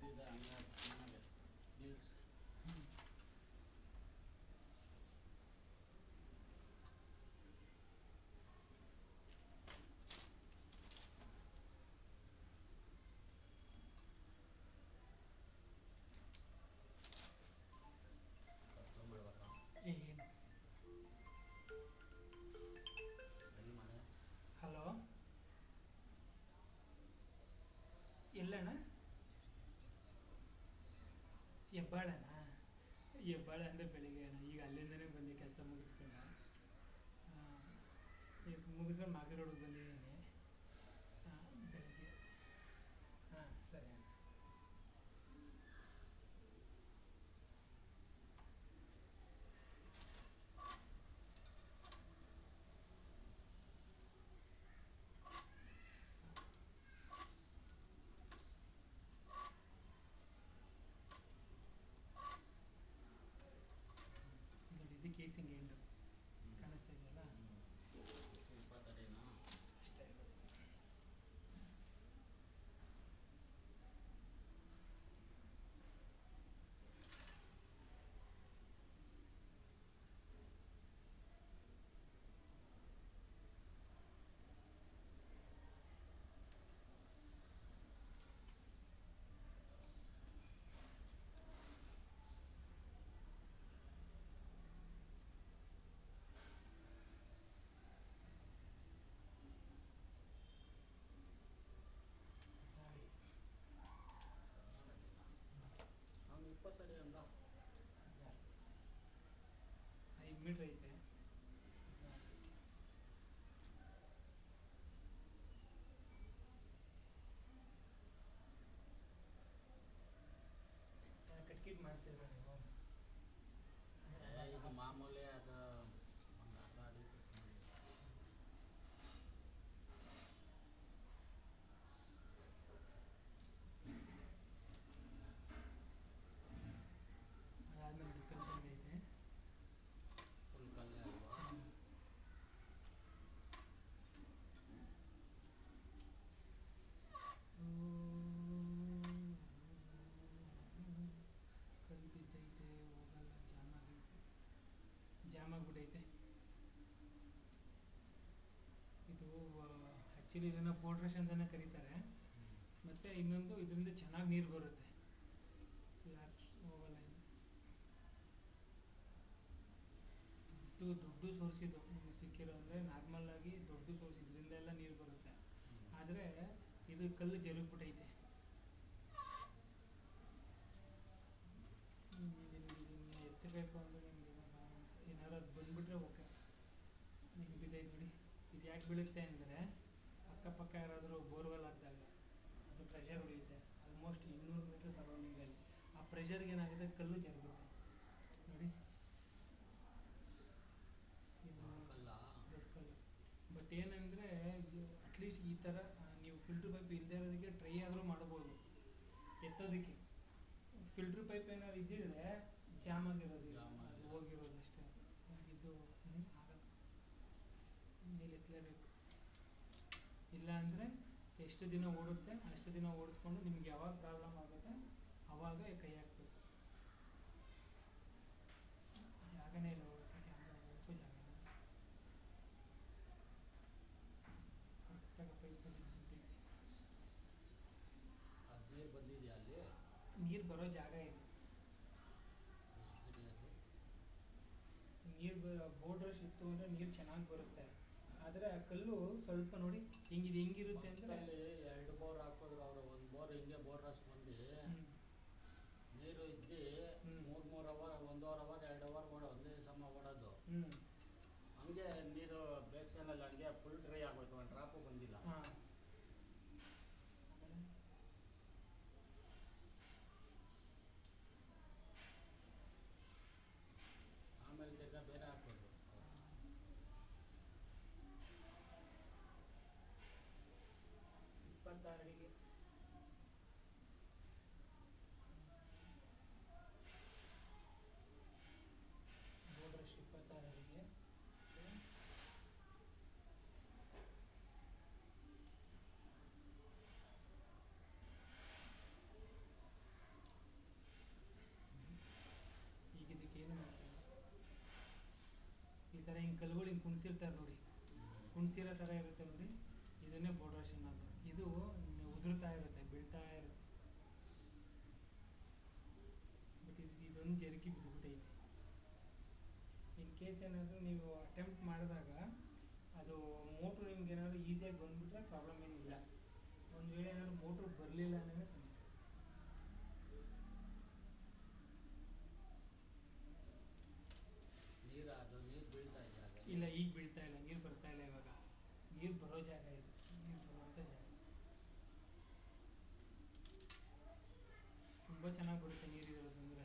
ಬಿದ್ದಿದೆ ಹಂಗೆ ಚೆನ್ನಾಗಿ ನಿಲ್ಸ್ ಮಾಡ್ಬೇಕಾ ಏನು ಎಲ್ಲಿ ಮನೆ ಹಲೋ ಎಲ್ಲಣ್ಣ ಹೆಬ್ಬಾಳಣ್ಣ ಹೆಬ್ಬಾಳ ಅಂದರೆ ಬೆಳಿಗ್ಗೆ ಅಣ್ಣ ಈಗ ಅಲ್ಲಿಂದನೇ ಬಂದೆ ಕೆಲಸ ಮುಗಿಸ್ಕೊಂಡು ಈಗ ಮುಗಿಸ್ಕೊಂಡು ಮಾಗಡಿ ರೋಡಿಗೆ ಬಂದಿದ್ದೀನಿ ಬೆಳಿಗ್ಗೆ ಹಾಂ ಸರಿ ಅಣ್ಣ ನೋಡಿ ಇದು ಕೇಸಿಂಗ್ ಎಂಡು ಕಾಣಿಸ್ತಾ ಇದೆಯಲ್ಲ ಎಷ್ಟು 20 ಅಡಿನಾ ಅಷ್ಟೇ ಇರೋದು ಅವ್ನು 20 ಅಡಿ ಅಂದ 5 ಮೀಟ್ರ್ ಐತೆ ಕಟ್ಕಿಟ್ ಮಾಡಿಸಿದ್ರ ನೀವು ಇದು ಮಾಮೂಲಿ ಅದು ಒಂದು ಅರ್ಧ ಅಡಿ ಅದಾದ್ಮೇಲೆ ಡಿಕ್ಕಲ್ ತಂದೆ ಐತೆ ಫುಲ್ ಕಲ್ಲೇ ಅಲ್ವಾ ಕಲ್ಲು ಬಿದ್ದೈತೆ ಹೋಗಲ್ಲ ಜಾಮ್ ಆಗಿಬಿಟ್ಟೈತೆ ಇದು ಆ್ಯಕ್ಚುಲಿ ಇದನ್ನು ಪೋರ್ಟ್ರಶ್ ಅಂತಲೇ ಕರೀತಾರೆ ಮತ್ತು ಇನ್ನೊಂದು ಇದರಿಂದ ಚೆನ್ನಾಗಿ ನೀರು ಬರುತ್ತೆ ಲ್ಯಾಬ್ಸ್ ಹೋಗಲ್ಲ ಇದು ದೊಡ್ಡ ಸೋರ್ಸ್ ಇದು ನಿಮಗೆ ಸಿಕ್ಕಿರೋ ಅಂದರೆ ನಾರ್ಮಲ್ಲಾಗಿ ದೊಡ್ಡ ಸೋರ್ಸ್ ಇದರಿಂದೆಲ್ಲ ನೀರು ಬರುತ್ತೆ ಆದರೆ ಇದು ಕಲ್ಲು ಜರುಗ್ಬಿಟ್ಟೈತೆ ನಿಮಗೆ ಎತ್ತಬೇಕು ಅಂದರೆ ನಿಮಗೆ ಏನಾದ್ರು ಅದು ಬಂದುಬಿಟ್ರೆ ಓಕೆ ನಿಮ್ಗೆ ಬಿದ್ದೈತೆ ನೋಡಿ ಇದು ಯಾಕೆ ಬೀಳುತ್ತೆ ಅಂದರೆ ಅಕ್ಕಪಕ್ಕ ಯಾರಾದರೂ ಬೋರ್ವೆಲ್ ಹಾಕಿದಾಗ ಅದು ಪ್ರೆಷರ್ ಹೊಡೆಯುತ್ತೆ ಆಲ್ಮೋಸ್ಟ್ 200 ಮೀಟ್ರ್ ಸರೌಂಡಿಂಗಲ್ಲಿ ಆ ಪ್ರೆಷರ್ಗೆ ಏನಾಗುತ್ತೆ ಕಲ್ಲು ಜರುಗುತ್ತೆ ನೋಡಿ ಕಲ್ಲ ದೊಡ್ಡ ಕಲ್ಲು ಬಟ್ ಏನಂದರೆ ಅಟ್ಲೀಸ್ಟ್ ಈ ಥರ ನೀವು ಫಿಲ್ಟ್ರ್ ಪೈಪ್ ಇಲ್ಲದೆ ಇರೋದಕ್ಕೆ ಟ್ರೈ ಆದರೂ ಮಾಡ್ಬೋದು ಎತ್ತೋದಕ್ಕೆ ಫಿಲ್ಟ್ರ್ ಪೈಪ್ ಏನಾದ್ರು ಇದ್ದಿದ್ರೆ ಜಾಮ್ ಆಗಿರೋದಿಲ್ಲ ಅದು ಹೋಗಿರೋದಷ್ಟೇ ಇದು ಆಗಲ್ಲ ಮೇಲೆ ಎತ್ತಲೇಬೇಕು ಇಲ್ಲ ಅಂದರೆ ಎಷ್ಟು ದಿನ ಓಡುತ್ತೆ ಅಷ್ಟು ದಿನ ಓಡಿಸ್ಕೊಂಡು ನಿಮ್ಗೆ ಯಾವಾಗ ಪ್ರಾಬ್ಲಮ್ ಆಗುತ್ತೆ ಆವಾಗ ಕೈ ಹಾಕ್ಬೇಕು ಜಾಗನೇ ಇಲ್ಲ ಹೋಗೋಕ್ಕೆ ಕ್ಯಾಮ್ರಾ ಹೋಗೋಕ್ಕೂ ಜಾಗ ಇಲ್ಲ ಕರೆಕ್ಟಾಗಿ ಪೈಪ್ ಬಿಟ್ಟಿದೆ ಅದು ನೀರು ಬಂದಿದೆಯಾ ಅಲ್ಲಿ ನೀರು ಬರೋ ಜಾಗ ಇದೆ ಎಷ್ಟು ಅಡಿ ಅದು ನೀರು ಬೋರ್ಡ್ ರಶ್ ಇತ್ತು ಅಂದರೆ ನೀರು ಚೆನ್ನಾಗಿ ಬರುತ್ತೆ ಆದರೆ ಆ ಕಲ್ಲು ಸ್ವಲ್ಪ ನೋಡಿ ಹೆಂಗಿರುತ್ತೆ ಅಂದರೆ ಅಲ್ಲಿ 2 ಬೋರ್ ಹಾಕಿದ್ರು ಅವರು ಒಂದು ಬೋರ್ ಹಿಂಗೆ ಬೋರ್ ರಸ್ ಬಂದು ನೀರು ಇದ್ದು 3 ಅವರ್ 1 ಅವರ್ 2 ಅವರ್ ಒಂದೇ ಸಮ ಓಡೋದು ಹಂಗೆ ನೀರು ಬೇಸಿಗೆನಲ್ಲಿ ಹಂಗೆ ಫುಲ್ ಡ್ರೈ ಆಗೋಯ್ತು ಒಂದು ಡ್ರಾಪು ಬಂದಿಲ್ಲ ಆಮೇಲೆ ತಿರ್ಗಾ ಬೇರೆ ಹಾಕೋದು 26 ಅಡಿಗೆ ಬೋರ್ಡ್ ರಶ್ 26 ಅಡಿಗೆ ಹಿಂಗೆ ಕಲ್ಗಳು ಹಿಂಗೆ ಕುಣಿಸಿರ್ತಾರೆ ನೋಡಿ, ಕುಣಿಸಿರೋ ಥರ ಇರುತ್ತೆ ನೋಡಿ, ಇದನ್ನೇ ಬೋರ್ಡ್ ರಾಶಿ ಅನ್ನೋದು. ಇದು ಉದುರ್ತಾ ಇರುತ್ತೆ, ಬೀಳ್ತಾ ಇರುತ್ತೆ. ಬಟ್ ಇದೊಂದು ಜರುಗಿ ಬಿದ್ದುಬಿಟ್ಟೈತೆ. ಇನ್ ಕೇಸ್ ಏನಾದರೂ ನೀವು ಅಟೆಂಪ್ಟ್ ಮಾಡಿದಾಗ ಅದು ಮೋಟ್ರು ನಿಮ್ಗೆ ಏನಾದರೂ ಈಸಿಯಾಗಿ ಬಂದುಬಿಟ್ರೆ ಪ್ರಾಬ್ಲಮ್ ಏನಿಲ್ಲ. ಒಂದು ವೇಳೆ ಏನಾದರೂ ಮೋಟ್ರು ಬರಲಿಲ್ಲ ಅಂದರೆ ಸಮಸ್ಯೆ. ನೀರು ಬೀಳ್ತಾ ಇದೆ? ಇಲ್ಲ, ಈಗ ಬೀಳ್ತಾ ಇಲ್ಲ, ನೀರು ಬರ್ತಾ ಇಲ್ಲ. ಇವಾಗ ನೀರು ಬರೋ ಜಾಗ ಇದೆ, ನೀರು ಬರುವಂಥ ಜಾಗ. ತುಂಬ ಚೆನ್ನಾಗಿ ಬರುತ್ತೆ ನೀರು ಇರೋದ್ರಿಂದ.